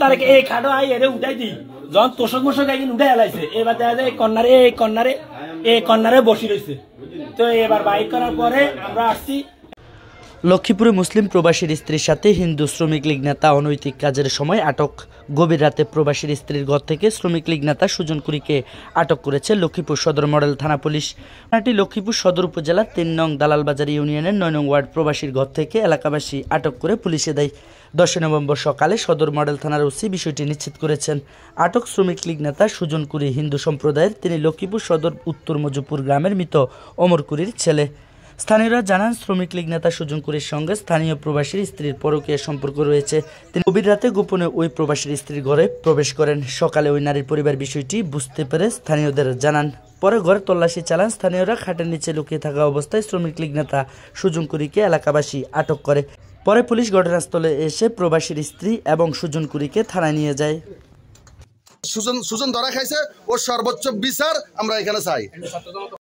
তারিখে এই খাটো আই এরে উঠাই দি যখন তোষক মোষক একদিন উঠে এলাইছে এবার দেখা যায় কর্নারে বসি রয়েছে। তো এবার বাইক করার পরে আমরা আসছি। লক্ষ্মীপুরে মুসলিম প্রবাসীর স্ত্রীর সাথে হিন্দু শ্রমিক লীগ নেতা অনৈতিক কাজের সময় আটক। গভীর রাতে প্রবাসীর স্ত্রীর ঘর থেকে শ্রমিক লীগ নেতা সুজন কুড়িকে আটক করেছে লক্ষ্মীপুর সদর মডেল থানা পুলিশ। ঘটনাটি লক্ষ্মীপুর সদর উপজেলার ৩ নং দালালবাজার ইউনিয়নের ৯ নং ওয়ার্ড প্রবাসীর ঘর থেকে এলাকাবাসী আটক করে পুলিশে দেয়। 10 নভেম্বর সকালে সদর মডেল থানার ওসি বিষয়টি নিশ্চিত করেছেন। আটক শ্রমিক লীগ নেতা সুজন কুড়ি হিন্দু সম্প্রদায়ের। তিনি লক্ষ্মীপুর সদর উত্তর মজুপুর গ্রামের মৃত অমর কুড়ির ছেলে। স্থানীয়রা জানান, শ্রমিক লীগ নেতা সুজন কুড়ির সঙ্গে স্থানীয় প্রবাসীর স্ত্রীর পরকীয়া সম্পর্ক রয়েছে। তিনি গভীর রাতে গোপনে ওই প্রবাসীর স্ত্রীর ঘরে প্রবেশ করেন। সকালে ওই নারীর পরিবার বিষয়টি বুঝতে পেরে স্থানীয়দের জানান। পরে ঘরে তল্লাশি চালান স্থানীয়রা। খাটের নিচে লুকিয়ে থাকা অবস্থায় শ্রমিক লীগ নেতা সুজন কুড়িকে এলাকাবাসী আটক করে। পরে পুলিশ ঘটনাস্থলে এসে প্রবাসীর স্ত্রী এবং সুজন কুড়িকে থানায় নিয়ে যায়। সুজন ধরা খাইছে, ওর সর্বোচ্চ বিচার আমরা এখানে চাই।